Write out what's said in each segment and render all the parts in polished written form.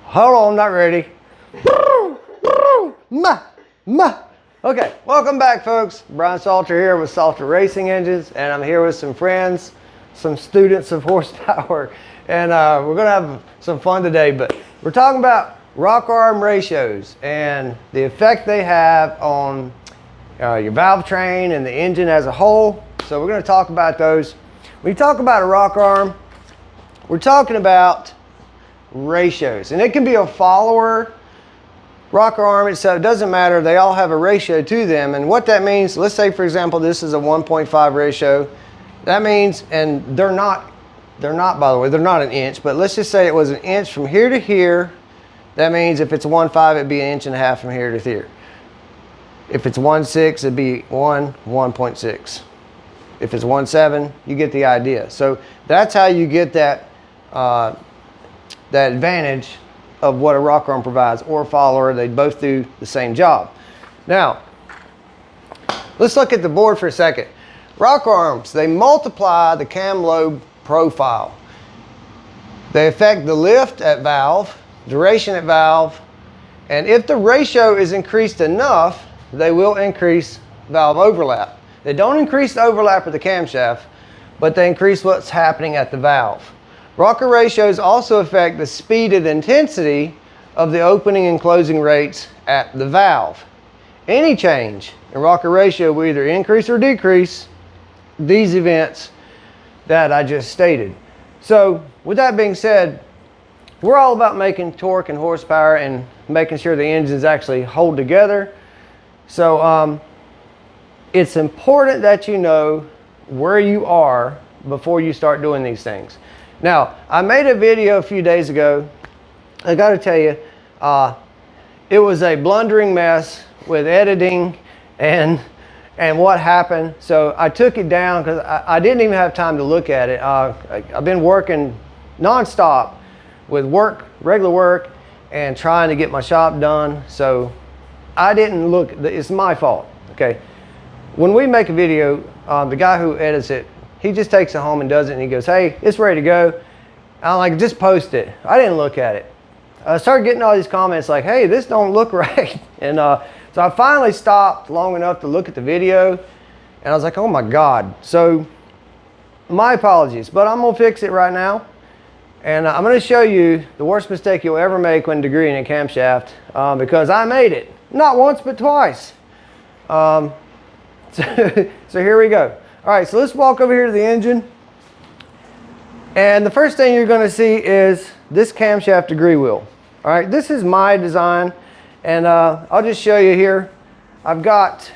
Hold on, not ready. Okay, welcome back, folks. Brian Salter here with Salter Racing Engines, and I'm here with some friends, some students of horsepower, and we're gonna have some fun today. But we're talking about rock arm ratios and the effect they have on your valve train and the engine as a whole. So we're gonna talk about those. When you talk about a rock arm, we're talking about ratios, and it can be a follower rocker arm, so it doesn't matter. They all have a ratio to them, and what that means, let's say for example this is a 1.5 ratio. That means, and they're not by the way, they're not an inch, but let's just say it was an inch from here to here. That means if it's a 1.5, it'd be an inch and a half from here to here. If it's 1.6, it'd be 1.6. If it's 1.7, you get the idea. So that's how you get that that advantage of what a rock arm provides, or a follower. They both do the same job. Now, let's look at the board for a second. Rock arms, they multiply the cam lobe profile. They affect the lift at valve, duration at valve, and if the ratio is increased enough, they will increase valve overlap. They don't increase the overlap of the camshaft, but they increase what's happening at the valve. Rocker ratios also affect the speed and intensity of the opening and closing rates at the valve. Any change in rocker ratio will either increase or decrease these events that I just stated. So with that being said, we're all about making torque and horsepower and making sure the engines actually hold together. So it's important that you know where you are before you start doing these things. Now, I made a video a few days ago. I got to tell you, it was a blundering mess with editing and what happened. So I took it down because I didn't even have time to look at it. I've been working nonstop with regular work, and trying to get my shop done. So I didn't look. It's my fault. Okay. When we make a video, the guy who edits it, he just takes it home and does it, and he goes, hey, it's ready to go. I'm like, just post it. I didn't look at it. I started getting all these comments like, hey, this don't look right. And so I finally stopped long enough to look at the video, and I was like, oh my God. So my apologies, but I'm gonna fix it right now. And I'm gonna show you the worst mistake you'll ever make when degreeing a camshaft, because I made it. Not once, but twice. So here we go. All right, so let's walk over here to the engine. And the first thing you're going to see is this camshaft degree wheel. All right, this is my design, and I'll just show you here. I've got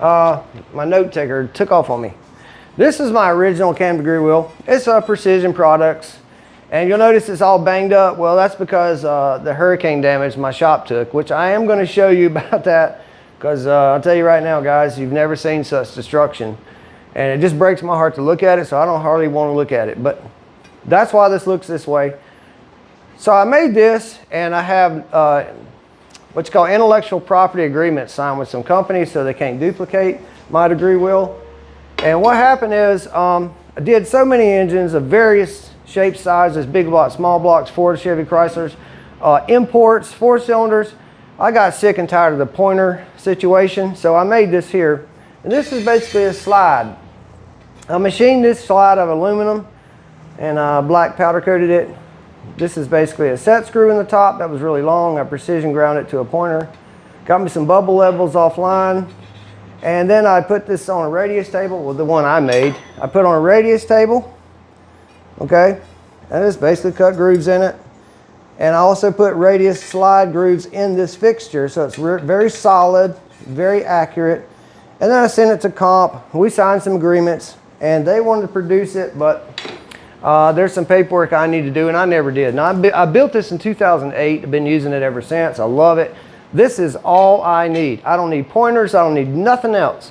my note taker took off on me. This is my original cam degree wheel. It's Precision Products, and you'll notice it's all banged up. Well, that's because the hurricane damage my shop took, which I am going to show you about that. Because I'll tell you right now, guys, you've never seen such destruction. And it just breaks my heart to look at it, so I don't hardly want to look at it. But that's why this looks this way. So I made this, and I have what's called intellectual property agreements signed with some companies so they can't duplicate my degree wheel. And what happened is I did so many engines of various shapes, sizes, big blocks, small blocks, Ford, Chevy, Chryslers, imports, 4 cylinders. I got sick and tired of the pointer situation, so I made this here. And this is basically a slide. I machined this slide of aluminum and black powder coated it. This is basically a set screw in the top that was really long. I precision ground it to a pointer. Got me some bubble levels offline. And then I put this on a radius table, well, the one I made. I put on a radius table, okay? And it's basically cut grooves in it. And I also put radius slide grooves in this fixture, so it's very solid, very accurate. And then I sent it to Comp. We signed some agreements, and they wanted to produce it, but there's some paperwork I need to do, and I never did. Now, I built this in 2008. I've been using it ever since. I love it. This is all I need. I don't need pointers. I don't need nothing else.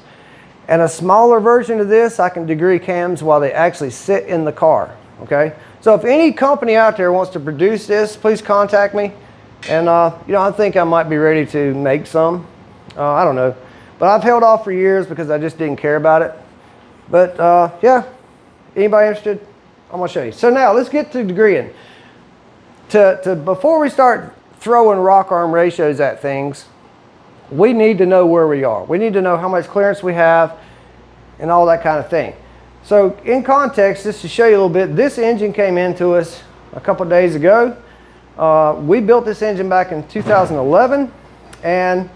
And a smaller version of this, I can degree cams while they actually sit in the car, okay? So if any company out there wants to produce this, please contact me. And you know, I think I might be ready to make some. I don't know. But I've held off for years because I just didn't care about it. But yeah, anybody interested? I'm gonna show you. So now let's get to degreeing. before we start throwing rock arm ratios at things, we need to know where we are. We need to know how much clearance we have and all that kind of thing. So in context, just to show you a little bit, this engine came into us a couple of days ago. We built this engine back in 2011, and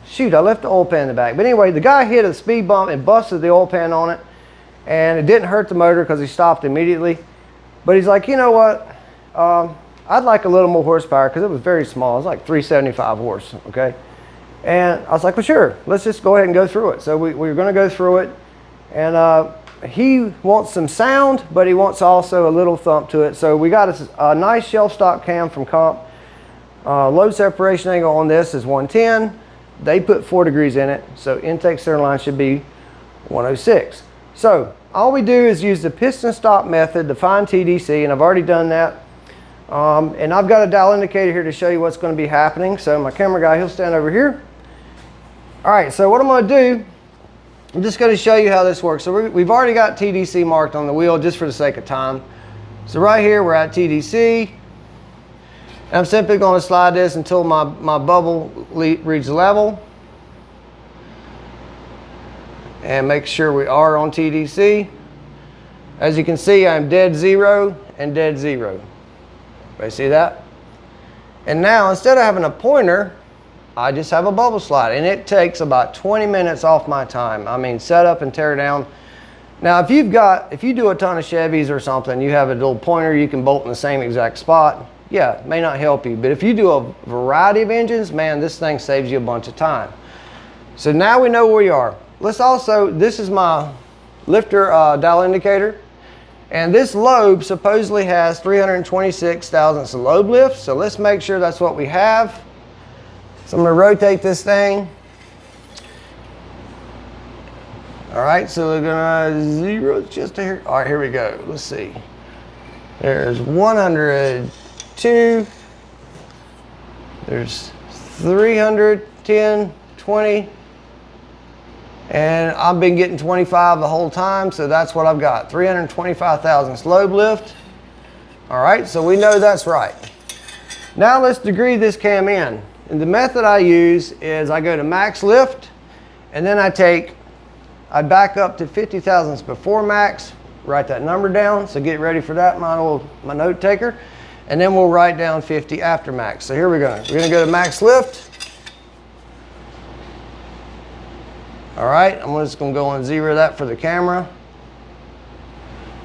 shoot, I left the oil pan in the back. But anyway, the guy hit a speed bump and busted the oil pan on it, and it didn't hurt the motor because he stopped immediately. But he's like, you know what? I'd like a little more horsepower, because it was very small. It was like 375 horse, okay? And I was like, well, sure, let's just go ahead and go through it. So we're going to go through it. And he wants some sound, but he wants also a little thump to it. So we got a nice shelf stock cam from Comp. Load separation angle on this is 110. They put 4 degrees in it, so intake center line should be 106. So all we do is use the piston stop method to find TDC, and I've already done that. And I've got a dial indicator here to show you what's going to be happening. So my camera guy, he'll stand over here. All right, so what I'm going to do, I'm just going to show you how this works. So we've already got TDC marked on the wheel just for the sake of time. So right here, we're at TDC. And I'm simply going to slide this until my bubble reads level. And make sure we are on TDC. As you can see, I'm dead zero and dead zero. Everybody see that? And now, instead of having a pointer, I just have a bubble slide. And it takes about 20 minutes off my time. I mean, set up and tear down. Now, if you do a ton of Chevys or something, you have a little pointer you can bolt in the same exact spot. Yeah, it may not help you, but if you do a variety of engines, man, this thing saves you a bunch of time. So now we know where we are. Let's also, this is my lifter dial indicator, and this lobe supposedly has 326 thousandths of lobe lift, so let's make sure that's what we have. So I'm going to rotate this thing. All right, so we're going to zero just here. All right, here we go. Let's see. There's 102. There's 310, 20. And I've been getting 25 the whole time, so that's what I've got. 325 thousandths lobe lift. All right, so we know that's right. Now let's degree this cam in. And the method I use is I go to max lift, and then I back up to 50 thousandths before max, write that number down. So get ready for that, my note taker. And then we'll write down 50 after max. So here we go. We're gonna go to max lift. All right, I'm just gonna go and zero that for the camera.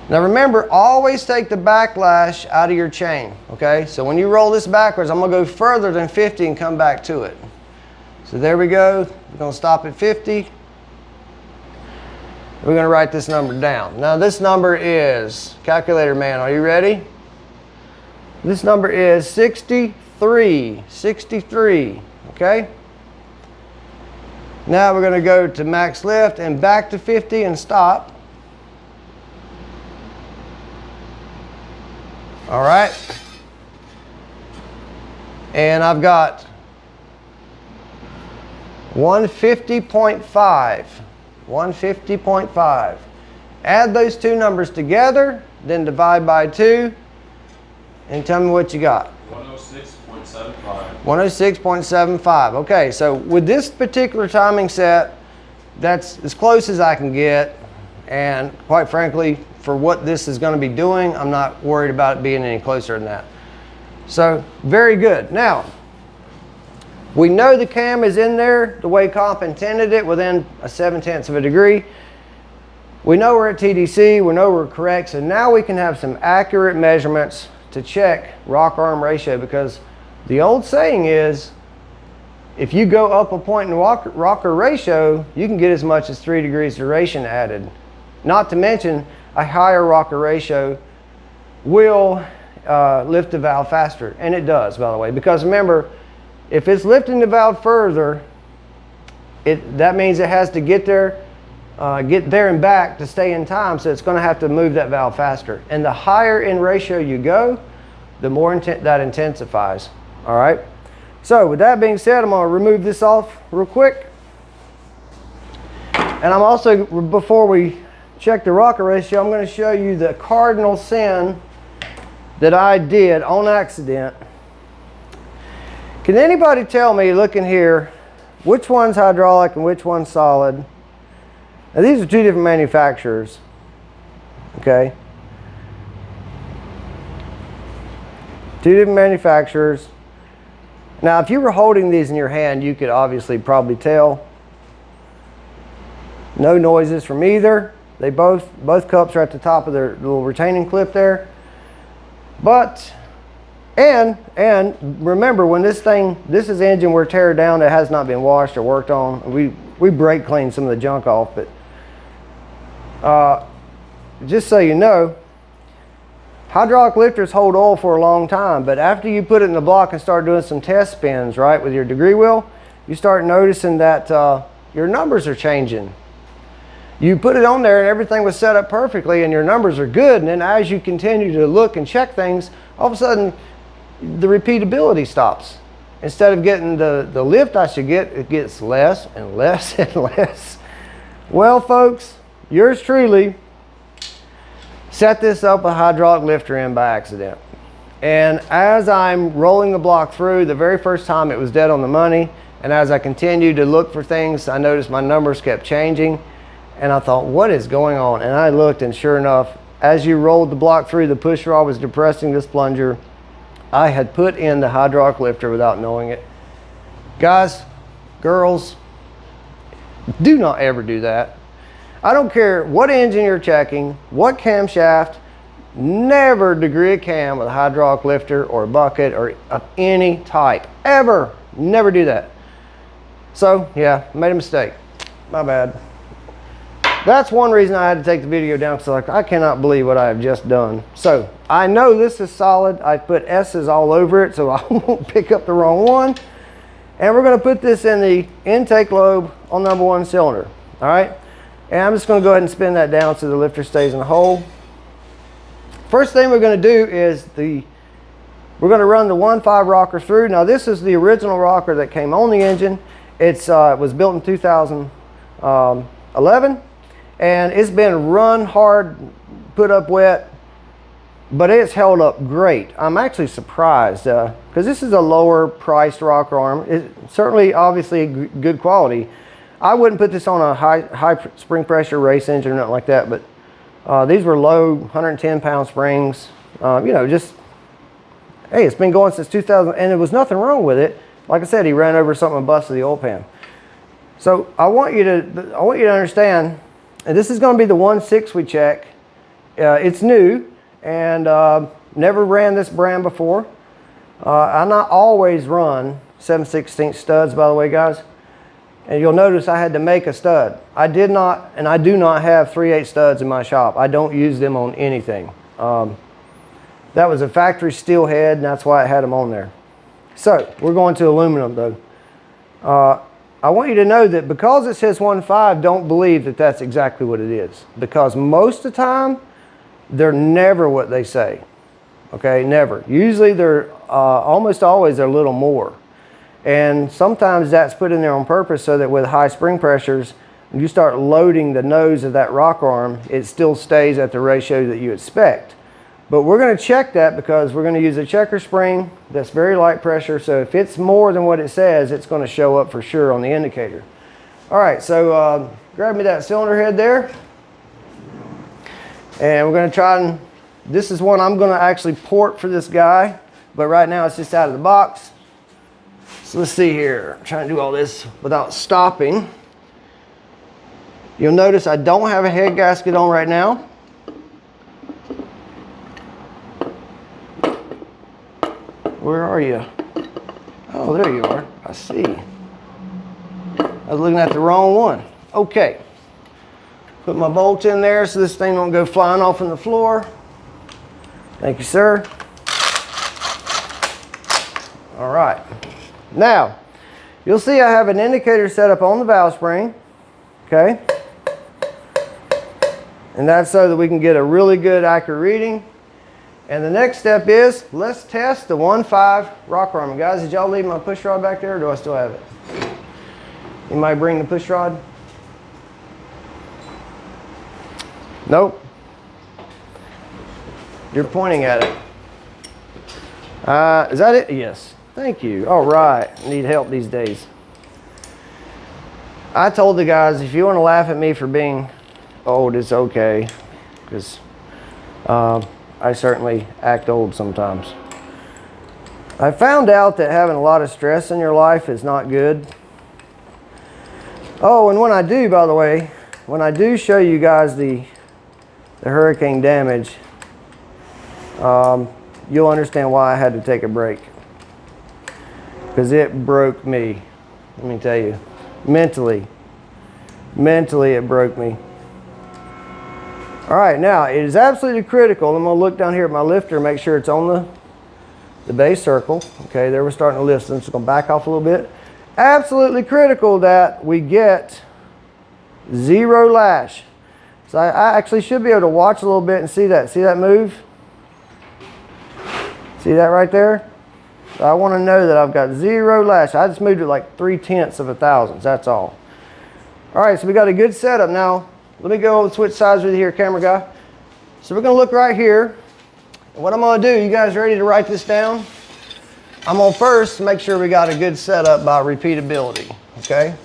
Now remember, always take the backlash out of your chain, okay? So when you roll this backwards, I'm gonna go further than 50 and come back to it. So there we go, we're gonna stop at 50. We're gonna write this number down. Now this number is, calculator man, are you ready? This number is 63, okay? Now we're going to go to max lift and back to 50 and stop. All right. And I've got 150.5. 150.5. Add those two numbers together, then divide by 2, and tell me what you got. 106.75. 106.75. Okay, so with this particular timing set, that's as close as I can get. And quite frankly, for what this is going to be doing, I'm not worried about it being any closer than that. So, very good. Now, we know the cam is in there the way Comp intended it, within a 0.7 of a degree. We know we're at TDC, we know we're correct, so now we can have some accurate measurements to check rock arm ratio, because the old saying is, if you go up a point in rocker ratio, you can get as much as 3 degrees duration added. Not to mention, a higher rocker ratio will lift the valve faster, and it does, by the way, because remember, if it's lifting the valve further, that means it has to get there and back to stay in time, so it's going to have to move that valve faster. And the higher in ratio you go, the more that intensifies. All right. So with that being said, I'm going to remove this off real quick. And I'm also, before we check the rocker ratio, I'm going to show you the cardinal sin that I did on accident. Can anybody tell me, looking here, which one's hydraulic and which one's solid? Now these are two different manufacturers, okay? Two different manufacturers. Now if you were holding these in your hand, you could obviously probably tell. No noises from either. They both cups are at the top of their little retaining clip there. But, and remember, when this is engine we're tearing down that has not been washed or worked on. We brake cleaned some of the junk off, but just so you know, hydraulic lifters hold oil for a long time, but after you put it in the block and start doing some test spins, right, with your degree wheel, you start noticing that your numbers are changing. You put it on there and everything was set up perfectly and your numbers are good, and then as you continue to look and check things, all of a sudden the repeatability stops. Instead of getting the lift I should get, it gets less and less and less. Well folks, yours truly set this up a hydraulic lifter in by accident. And as I'm rolling the block through, the very first time it was dead on the money, and as I continued to look for things, I noticed my numbers kept changing. And I thought, what is going on? And I looked, and sure enough, as you rolled the block through, the push rod was depressing this plunger. I had put in the hydraulic lifter without knowing it. Guys, girls, do not ever do that. I don't care what engine you're checking, what camshaft, never degree a cam with a hydraulic lifter or a bucket or of any type. Ever. Never do that. So, yeah, made a mistake. My bad. That's one reason I had to take the video down, because I cannot believe what I have just done. So I know this is solid. I put S's all over it so I won't pick up the wrong one. And we're going to put this in the intake lobe on number 1 cylinder. All right. And I'm just going to go ahead and spin that down so the lifter stays in the hole. First thing we're going to do is we're going to run the 1.5 rocker through. Now this is the original rocker that came on the engine. It was built in 2011. And it's been run hard, put up wet, but it's held up great. I'm actually surprised because this is a lower priced rocker arm. It's certainly, obviously, good quality. I wouldn't put this on a high spring pressure race engine or nothing like that, but these were low 110 pound springs. You know, just, hey, it's been going since 2000, and there was nothing wrong with it. Like I said, he ran over something and busted the oil pan. So I want you to understand. And this is going to be the 1.6 we check. It's new and never ran this brand before. I not always run 7/16 studs, by the way, guys. And you'll notice I had to make a stud. I did not, and I do not have 3/8 studs in my shop. I don't use them on anything. That was a factory steel head, and that's why I had them on there. So we're going to aluminum though. I want you to know that because it says 1.5, don't believe that that's exactly what it is. Because most of the time, they're never what they say. Okay, never. Usually they're, almost always they're a little more. And sometimes that's put in there on purpose so that with high spring pressures, when you start loading the nose of that rock arm, it still stays at the ratio that you expect. But we're going to check that because we're going to use a checker spring that's very light pressure. So if it's more than what it says, it's going to show up for sure on the indicator. All right, so grab me that cylinder head there. And we're going to try and, this is one I'm going to actually port for this guy. But right now it's just out of the box. So let's see here. I'm trying to do all this without stopping. You'll notice I don't have a head gasket on right now. Where are you? Oh, there you are. I see. I was looking at the wrong one. Okay. Put my bolt in there so this thing don't go flying off on the floor. Thank you, sir. All right. Now, you'll see I have an indicator set up on the valve spring. Okay. And that's so that we can get a really good accurate reading. And the next step is, let's test the 1.5 rocker arm. Guys, did y'all leave my push rod back there, or do I still have it? You might bring the push rod? Nope. You're pointing at it. Is that it? Yes. Thank you. All right. Need help these days. I told the guys, if you want to laugh at me for being old, it's okay. Because I certainly act old sometimes. I found out that having a lot of stress in your life is not good. Oh, and when I do, by the way, when I do show you guys the hurricane damage, you'll understand why I had to take a break. Because it broke me. Let me tell you. Mentally it broke me. All right, now it is absolutely critical. I'm going to look down here at my lifter and make sure it's on the base circle. Okay, there we're starting to lift. So I'm just going to back off a little bit. Absolutely critical that we get zero lash. So I actually should be able to watch a little bit and see that. See that move? See that right there? So I want to know that I've got zero lash. I just moved it like 0.3 of a thousandth. That's all. All right, so we got a good setup. Now, let me go and switch sides with you here, camera guy. So we're going to look right here. And what I'm going to do, you guys ready to write this down? I'm going to first make sure we got a good setup by repeatability, okay?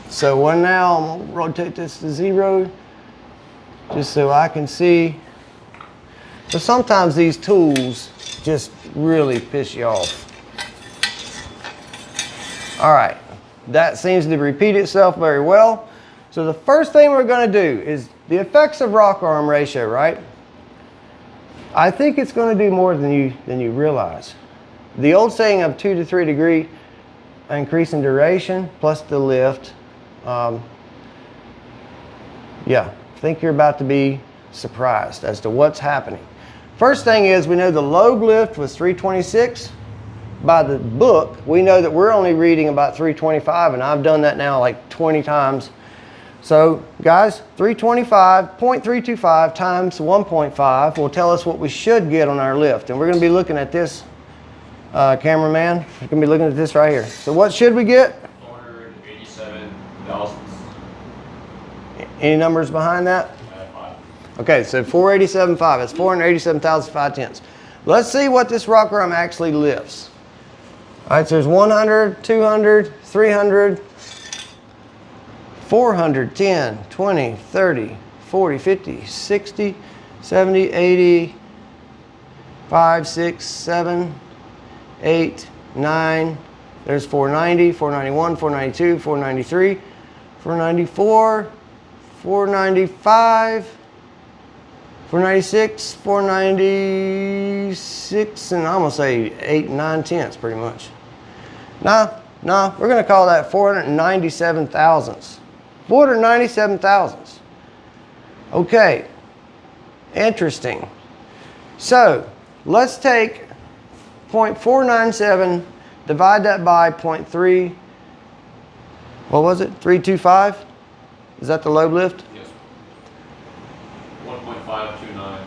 So now I'm going to rotate this to 0 just so I can see. So sometimes these tools just really piss you off. All right, that seems to repeat itself very well. So the first thing we're going to do is the effects of rock arm ratio, right? I think it's going to do more than you realize. The old saying of 2 to 3 degree increase in duration plus the lift. Yeah, I think you're about to be surprised as to what's happening. First thing is, we know the lobe lift was 326. By the book, we know that we're only reading about 325, and I've done that now like 20 times. So guys, 0.325 times 1.5 will tell us what we should get on our lift. And we're going to be looking at this, cameraman. We're going to be looking at this right here. So what should we get? 487 thousandths. Any numbers behind that? Okay, so 487.5. That's 487,005 Let's see what this rock arm actually lifts. All right, so there's 100, 200, 300, 400, 10, 20, 30, 40, 50, 60, 70, 80, 5, 6, 7, 8, 9. There's 490, 491, 492, 493, 494, 495, 496, 496, and I'm gonna say 8, 9 tenths pretty much. No, we're gonna call that 497 thousandths. 497 thousandths. Okay, interesting. So let's take 0.497, divide that by 0.3, what was it, 325? Is that the lobe lift? Yes. 1.529.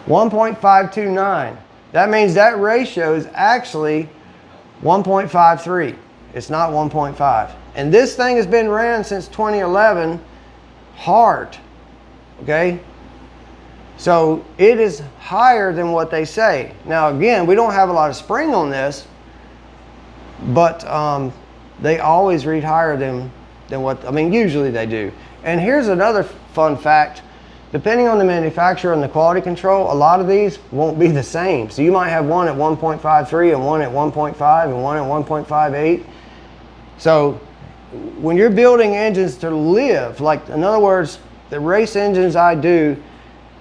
1.529. That means that ratio is actually 1.53. It's not 1.5. And this thing has been ran since 2011 hard, okay? So it is higher than what they say. Now again, we don't have a lot of spring on this, but they always read higher than what, I mean, usually they do. And here's another fun fact. Depending on the manufacturer and the quality control, a lot of these won't be the same. So you might have one at 1.53 and one at 1.5 and one at 1.58. So when you're building engines to live, like in other words, the race engines I do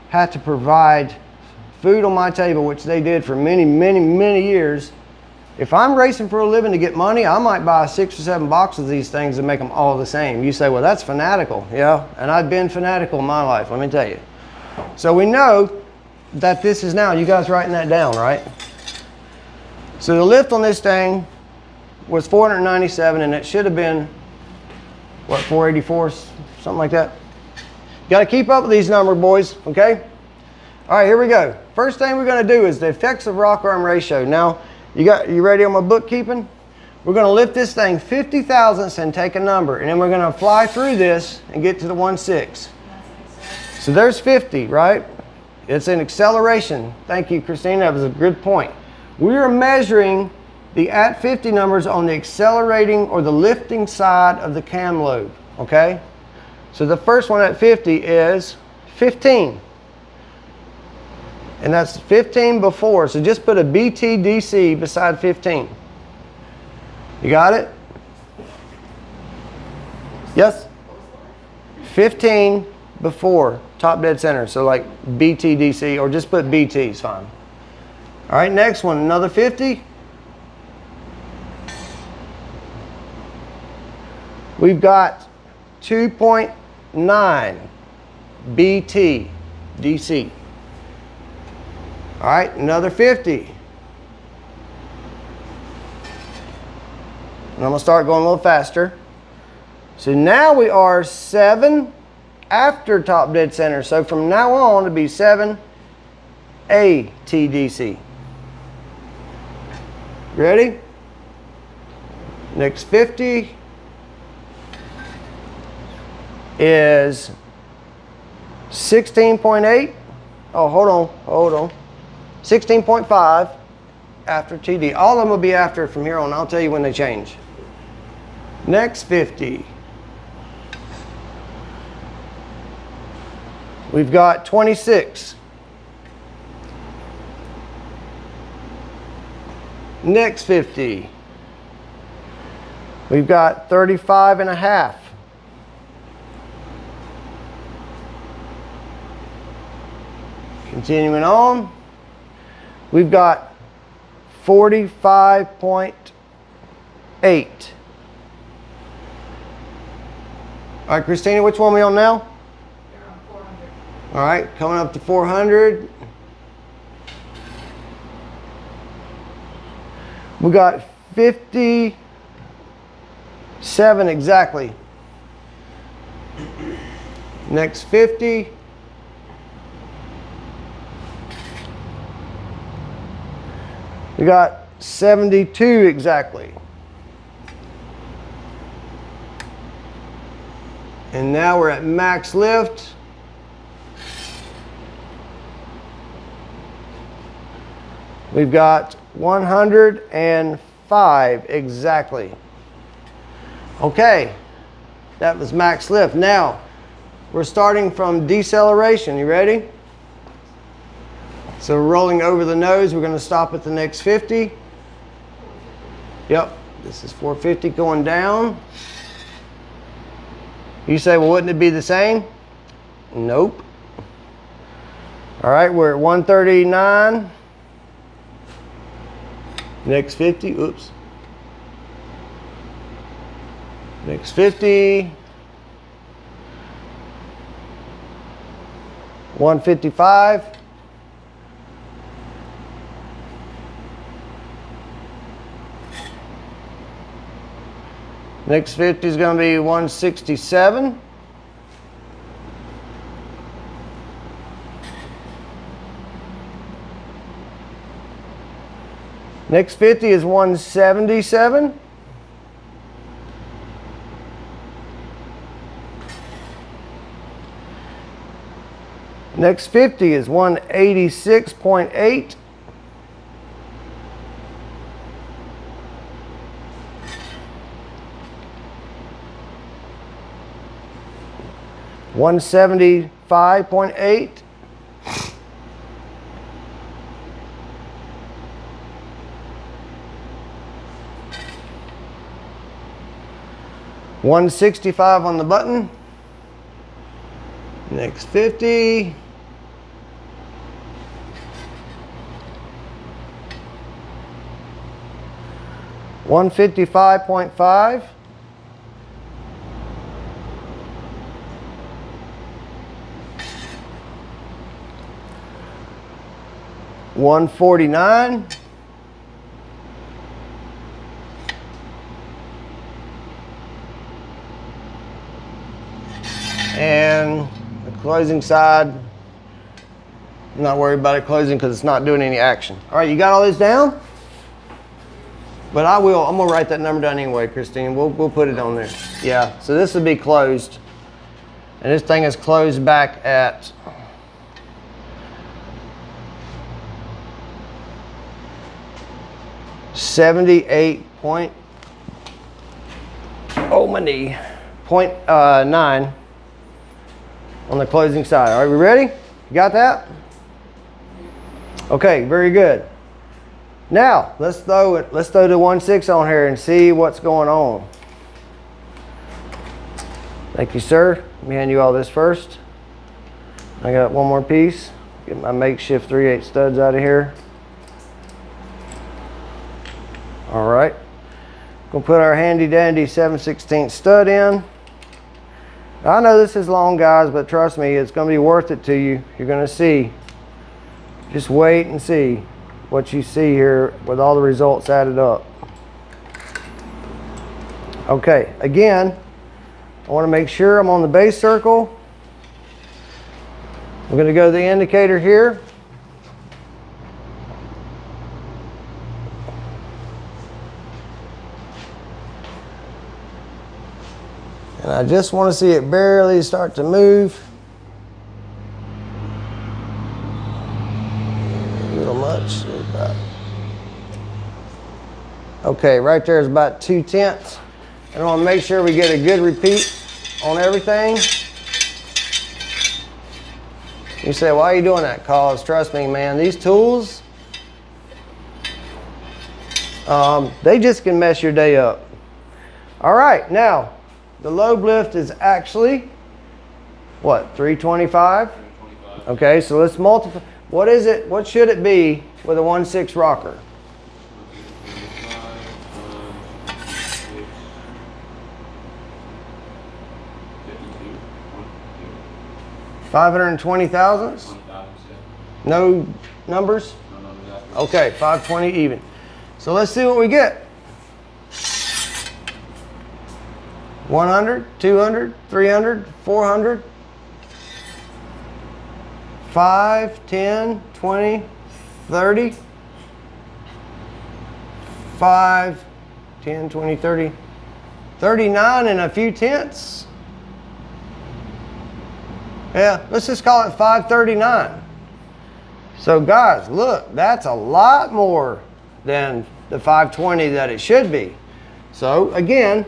have to provide food on my table, which they did for many, many, many years. If I'm racing for a living to get money, I might buy 6 or 7 boxes of these things and make them all the same. You say, well, that's fanatical. Yeah, and I've been fanatical in my life, let me tell you. So we know that this is now, you guys writing that down, right? So the lift on this thing was 497, and it should have been, what, 484, something like that. Got to keep up with these numbers, boys, okay? All right, here we go. First thing we're going to do is the effects of rock arm ratio. Now, you ready on my bookkeeping? We're going to lift this thing 50 thousandths and take a number, and then we're going to fly through this and get to the 1/6. So there's 50, right? It's an acceleration. Thank you, Christine. That was a good point. We are measuring the at 50 numbers on the accelerating or the lifting side of the cam lobe, okay? So the first one at 50 is 15. And that's 15 before, so just put a BTDC beside 15. You got it? Yes? 15 before, top dead center, so like BTDC, or just put BT is fine. All right, next one, another 50. We've got 2.9 BT DC. All right, another 50. And I'm gonna start going a little faster. So now we are 7 after top dead center. So from now on it'll be 7 ATDC. Ready? Next 50 is 16.8. Oh, hold on. 16.5 after TD. All of them will be after from here on. I'll tell you when they change. Next 50. We've got 26. Next 50. We've got 35.5. Continuing on, we've got 45.8. All right, Christina, which one are we on now? You're on 400. All right, coming up to 400. We got 57 exactly. Next 50. We got 72 exactly. And now we're at max lift. We've got 105 exactly. Okay, that was max lift. Now, we're starting from deceleration. You ready? So rolling over the nose, we're going to stop at the next 50. Yep, this is 450 going down. You say, well, wouldn't it be the same? Nope. All right, we're at 139. Next 50, oops. Next 50. 155. Next 50 is going to be 167. Next 50 is 177. Next 50 is 186.8. $175.8. $165 on the button. Next 50. $155.5. $149. And the closing side, I'm not worried about it closing because it's not doing any action. All right, you got all this down? But I'm gonna write that number down anyway, Christine. We'll put it on there. Yeah, so this will be closed. And this thing is closed back at 78 point, oh my knee, 0.9 on the closing side. Are we ready? You got that? Okay, very good. Now let's throw the 1/6 on here and see what's going on. Thank you, sir. Let me hand you all this first. I got one more piece. Get my makeshift 3/8 studs out of here. All right. Gonna put our handy dandy 7/16 stud in. I know this is long, guys, but trust me, it's gonna be worth it to you. You're gonna see. Just wait and see what you see here with all the results added up. Okay, again, I want to make sure I'm on the base circle. I'm going to go to the indicator here. And I just want to see it barely start to move. A little much. Okay, right there is about 2/10. And I want to make sure we get a good repeat on everything. You say, why are you doing that? Cause trust me, man, these tools, they just can mess your day up. All right, now the lobe lift is actually what, 325? 325. Okay, so let's multiply. What is it? What should it be with a 1/6 rocker? 520 thousandths? 20 thousandths, yeah. No numbers? No numbers after. Okay, 520 even. So let's see what we get. 100, 200, 300, 400, 5, 10, 20, 30, 5, 10, 20, 30, 39 and a few tenths. Yeah, let's just call it 539. So guys, look, that's a lot more than the 520 that it should be. So again,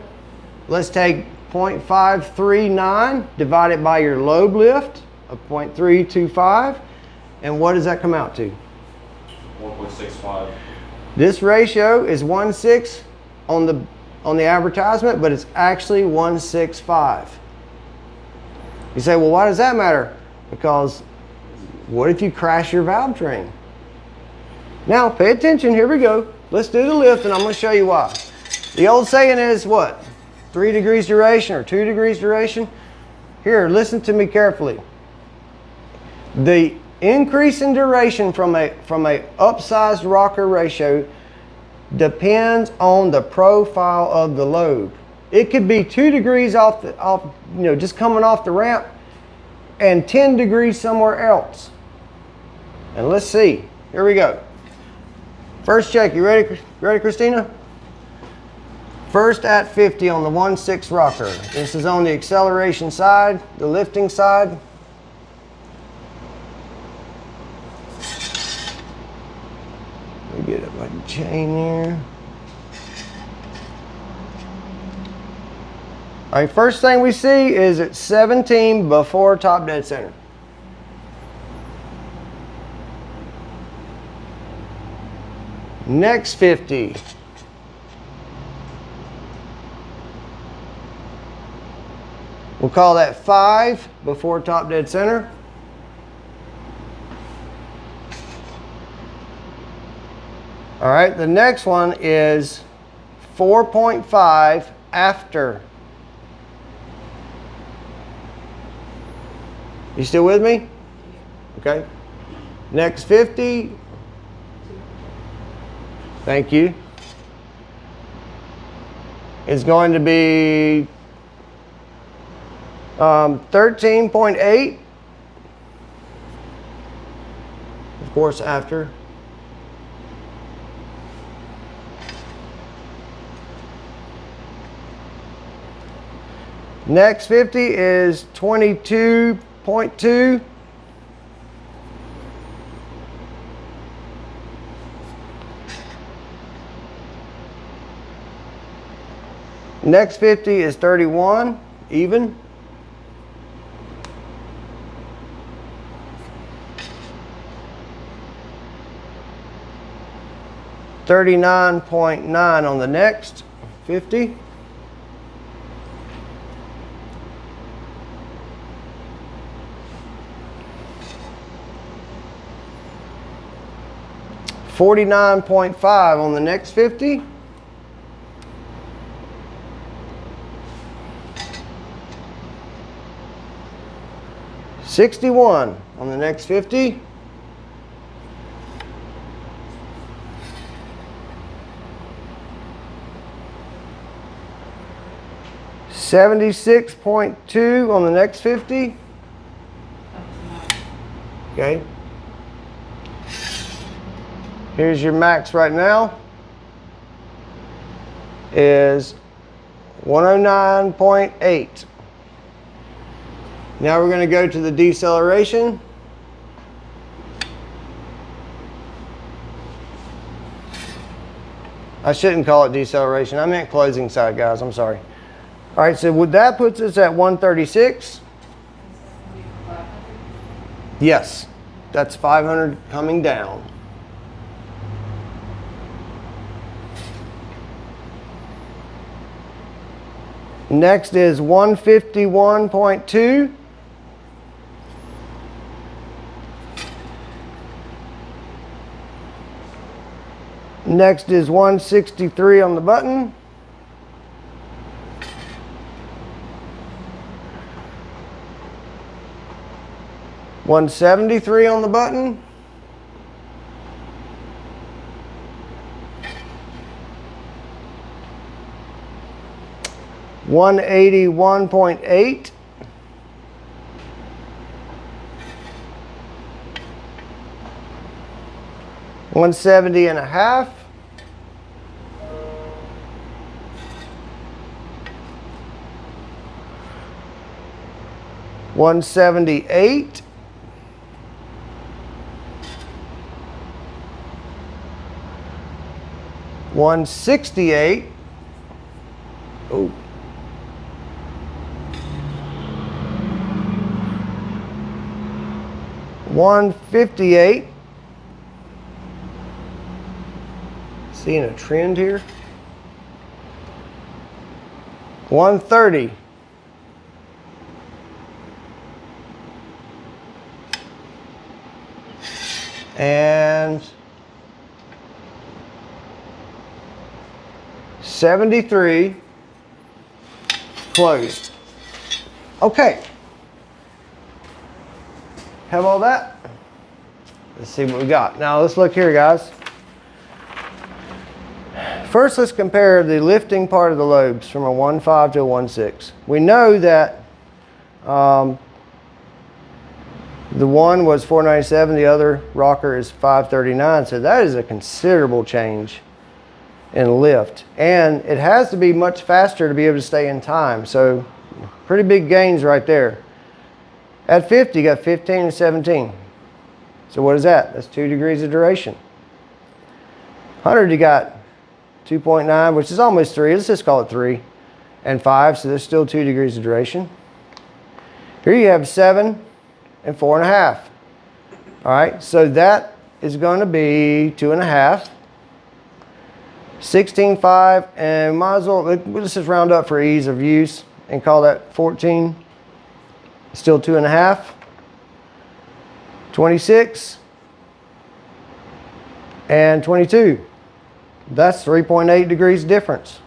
let's take 0.539 divided by your lobe lift of 0.325. And what does that come out to? 1.65. This ratio is 1/6 on the advertisement, but it's actually 1/6.5. You say, well, why does that matter? Because what if you crash your valve train? Now, pay attention. Here we go. Let's do the lift, and I'm going to show you why. The old saying is what? 3 degrees duration or 2 degrees duration? Here, listen to me carefully. The increase in duration from a upsized rocker ratio depends on the profile of the lobe. It could be 2 degrees off, just coming off the ramp, and 10 degrees somewhere else. And let's see. Here we go. First check. You ready? You ready, Christina? First at 50 on the 1/6 rocker. This is on the acceleration side, the lifting side. Let me get it by the chain here. All right, first thing we see is it's 17 before top dead center. Next 50. We'll call that 5 before top dead center. All right, the next one is 4.5 after. You still with me? Okay. Next 50. Thank you. Is going to be 13.8. Of course, after. Next 50 is 22.2. Next 50 is 31, even. $39.9 on the next 50. $49.5 on the next 50. $61 on the next 50. $76.2 on the next 50. Okay. Here's your max right now. Is 109.8. Now we're going to go to the deceleration. I shouldn't call it deceleration. I meant closing side, guys. I'm sorry. All right, so that puts us at 136. Yes, that's 500 coming down. Next is 151.2. Next is 163 on the button. $173 on the button. $181.8. $170.5. $178. $168. Oh. $158. Seeing a trend here. $130. And $73. Closed. Okay. Have all that? Let's see what we got. Now let's look here, guys. First, let's compare the lifting part of the lobes from a 1.5 to a 1.6. We know that the one was 497, the other rocker is 539, so that is a considerable change in lift. And it has to be much faster to be able to stay in time, so pretty big gains right there. At 50, you got 15 and 17. So what is that? That's 2 degrees of duration. 100, you got 2.9, which is almost 3. Let's just call it 3. And 5, so there's still 2 degrees of duration. Here you have 7 and 4.5. All right, so that is going to be 2.5. 16.5, and might as well, let's just round up for ease of use and call that 14. Still 2.5. 26 and 22. That's 3.8 degrees difference.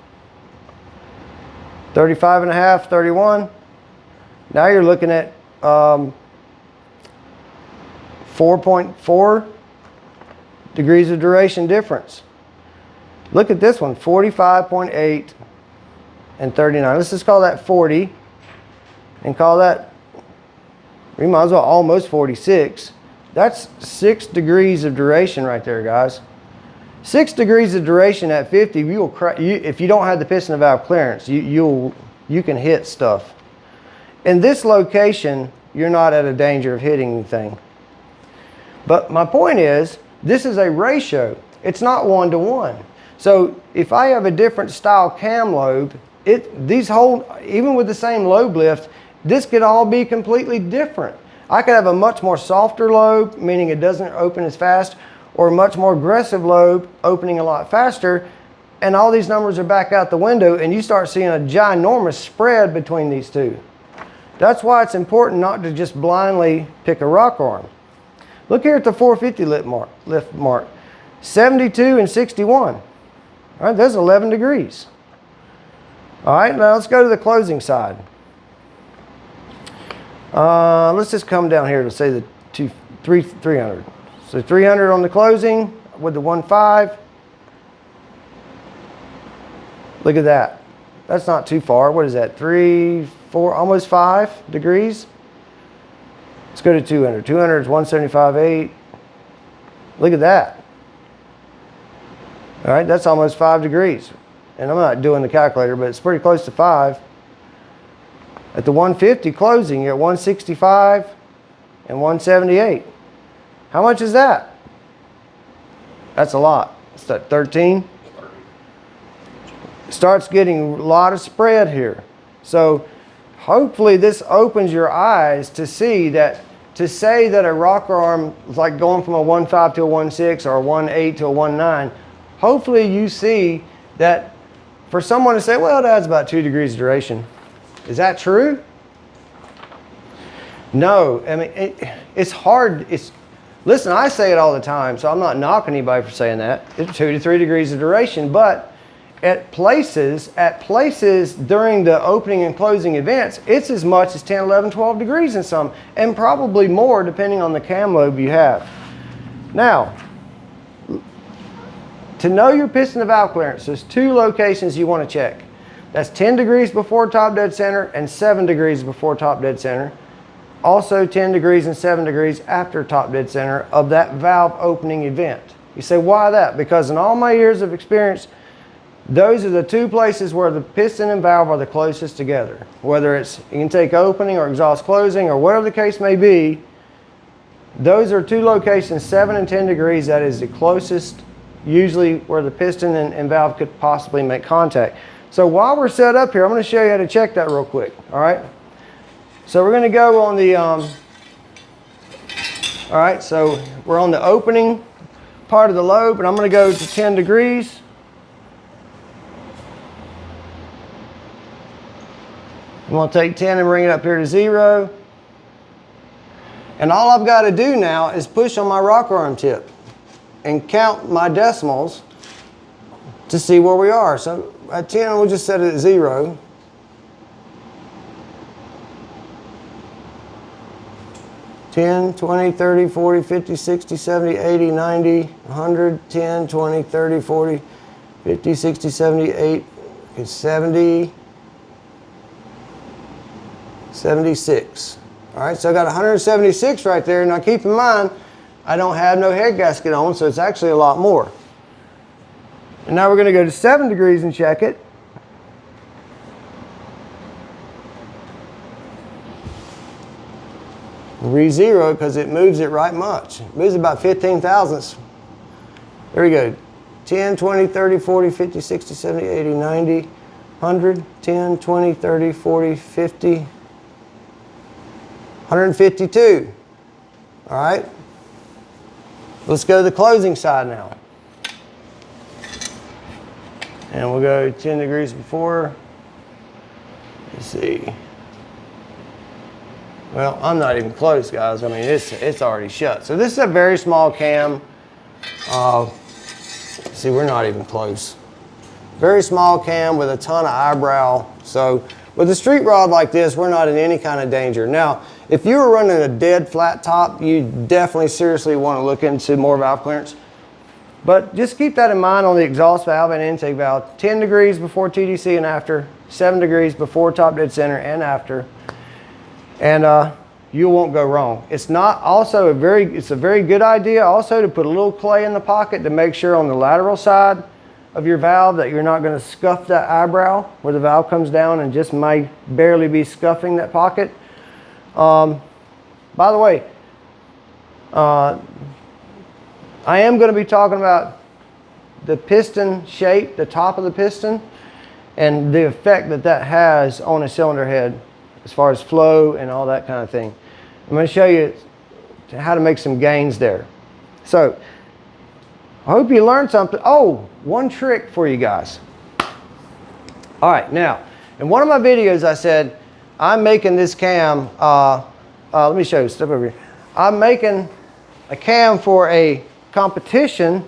35.5, 31. Now you're looking at 4.4 degrees of duration difference. Look at this one, 45.8 and 39. Let's just call that 40 and call that, we might as well almost 46. That's 6 degrees of duration right there, guys. 6 degrees of duration at 50, if you don't have the piston valve clearance, you can hit stuff. In this location, you're not at a danger of hitting anything. But my point is, this is a ratio. It's not 1 to 1. So if I have a different style cam lobe, even with the same lobe lift, this could all be completely different. I could have a much more softer lobe, meaning it doesn't open as fast, or a much more aggressive lobe, opening a lot faster, and all these numbers are back out the window, and you start seeing a ginormous spread between these two. That's why it's important not to just blindly pick a rock arm. Look here at the 450 lift mark. 72 and 61. All right, that's 11 degrees. All right, now let's go to the closing side. Let's just come down here to say the 300. So 300 on the closing with the 1.5. Look at that. That's not too far. What is that? 3, 4, almost 5 degrees. Let's go to 200. 200 is 175.8. Look at that. All right, that's almost 5 degrees. And I'm not doing the calculator, but it's pretty close to 5. At the 150 closing, you're at 165 and 178. How much is that? That's a lot. It's that 13. Starts getting a lot of spread here. So hopefully this opens your eyes to see that, to say that a rocker arm is like going from a 1.5 to a 1.6 or a 1.8 to a 1.9, hopefully you see that for someone to say, well, that's about 2 degrees of duration. Is that true? No, I mean, it's hard. Listen, I say it all the time, so I'm not knocking anybody for saying that. It's 2 to 3 degrees of duration, but at places during the opening and closing events, it's as much as 10, 11, 12 degrees in some, and probably more depending on the cam lobe you have. Now, to know your piston to valve clearance, there's 2 locations you want to check. That's 10 degrees before top dead center and 7 degrees before top dead center. Also 10 degrees and 7 degrees after top dead center of that valve opening event. You say, why that? Because in all my years of experience, those are the 2 places where the piston and valve are the closest together. Whether it's intake opening or exhaust closing or whatever the case may be, those are 2 locations, 7 and 10 degrees. That is the closest, usually where the piston and valve could possibly make contact. So while we're set up here, I'm going to show you how to check that real quick. All right. So we're going to go on the, all right, so we're on the opening part of the lobe, and I'm going to go to 10 degrees. I'm going to take 10 and bring it up here to 0. And all I've got to do now is push on my rocker arm tip and count my decimals to see where we are. So at 10, we'll just set it at 0. 10, 20, 30, 40, 50, 60, 70, 80, 90, 100, 10, 20, 30, 40, 50, 60, 70, 8, 70, 76. All right, so I got 176 right there. Now keep in mind, I don't have no head gasket on, so it's actually a lot more. And now we're going to go to 7 degrees and check it. Re-zero because it moves it right much. It moves about 15 thousandths. There we go. 10, 20, 30, 40, 50, 60, 70, 80, 90, 100, 10, 20, 30, 40, 50, 152. All right. Let's go to the closing side now. And we'll go 10 degrees before. Let's see. Well, I'm not even close, guys. I mean, it's already shut. So this is a very small cam. See, we're not even close. Very small cam with a ton of eyebrow. So with a street rod like this, we're not in any kind of danger. Now, if you were running a dead flat top, you definitely seriously want to look into more valve clearance. But just keep that in mind on the exhaust valve and intake valve. 10 degrees before TDC and after. 7 degrees before top dead center and after. And you won't go wrong. It's not also it's a very good idea also to put a little clay in the pocket to make sure on the lateral side of your valve that you're not going to scuff that eyebrow where the valve comes down and just might barely be scuffing that pocket. By the way, I am going to be talking about the piston shape, the top of the piston. and the effect that that has on a cylinder head as far as flow and all that kind of thing. I'm going to show you how to make some gains there. So I hope you learned something. Oh, one trick for you guys. All right, now in one of my videos I said I'm making this cam, let me show you, step over here. I'm making a cam for a competition,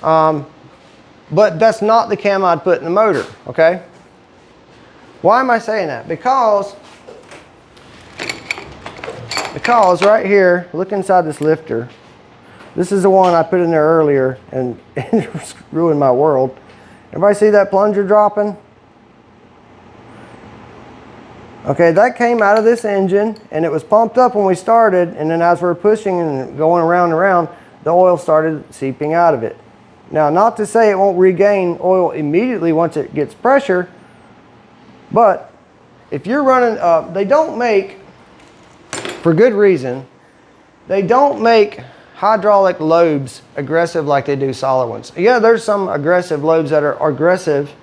but that's not the cam I'd put in the motor, okay? Why am I saying that? Because right here, look inside this lifter. This is the one I put in there earlier and it ruined my world. Everybody see that plunger dropping? Okay, that came out of this engine and it was pumped up when we started, and then as we were pushing and going around and around, the oil started seeping out of it. Now, not to say it won't regain oil immediately once it gets pressure, but if you're running, they don't make, for good reason, they don't make hydraulic lobes aggressive like they do solid ones. Yeah, there's some aggressive lobes that are aggressive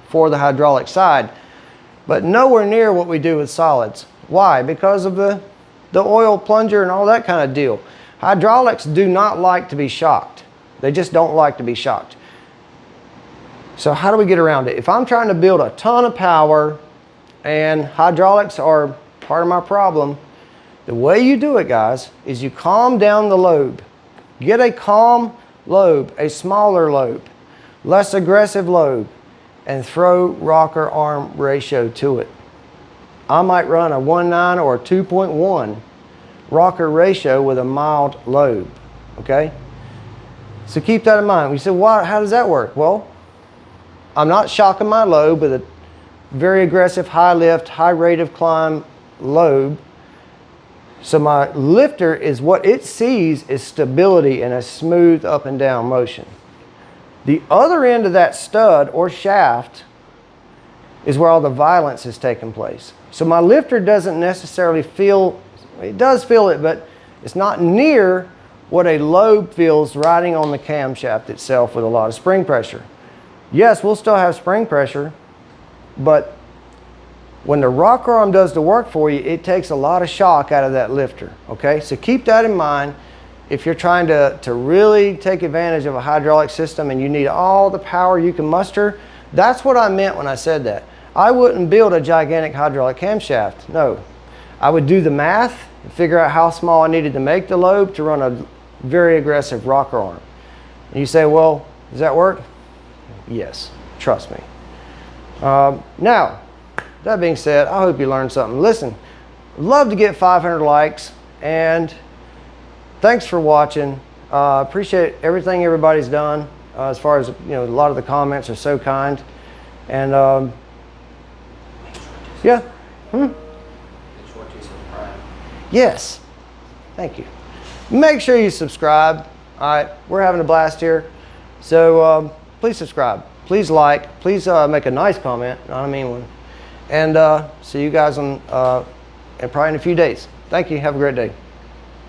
for the hydraulic side, but nowhere near what we do with solids. Why? Because of the oil plunger and all that kind of deal. Hydraulics do not like to be shocked. They just don't like to be shocked. So how do we get around it? If I'm trying to build a ton of power and hydraulics are part of my problem, the way you do it, guys, is you calm down the lobe. Get a calm lobe, a smaller lobe, less aggressive lobe, and throw rocker arm ratio to it. I might run a 1.9 or a 2.1 rocker ratio with a mild lobe, okay? So keep that in mind. We said, well, how does that work? Well, I'm not shocking my lobe with a very aggressive high lift, high rate of climb lobe. So my lifter is, what it sees is stability and a smooth up and down motion. The other end of that stud or shaft is where all the violence is taking place. So my lifter doesn't necessarily feel, it does feel it, but it's not near what a lobe feels riding on the camshaft itself with a lot of spring pressure. Yes, we'll still have spring pressure, but when the rocker arm does the work for you, it takes a lot of shock out of that lifter, okay? So keep that in mind if you're trying to really take advantage of a hydraulic system and you need all the power you can muster. That's what I meant when I said that. I wouldn't build a gigantic hydraulic camshaft, no. I would do the math and figure out how small I needed to make the lobe to run a very aggressive rocker arm. And you say, well, does that work? Yes, trust me. Now, that being said, I hope you learned something. Listen, I'd love to get 500 likes, and thanks for watching. Appreciate everything everybody's done. As far as, you know, a lot of the comments are so kind. And yeah. Yes. Thank you. Make sure you subscribe. All right, we're having a blast here. So please subscribe. Please like. Please make a nice comment, not a mean one. And see you guys on probably in a few days. Thank you. Have a great day.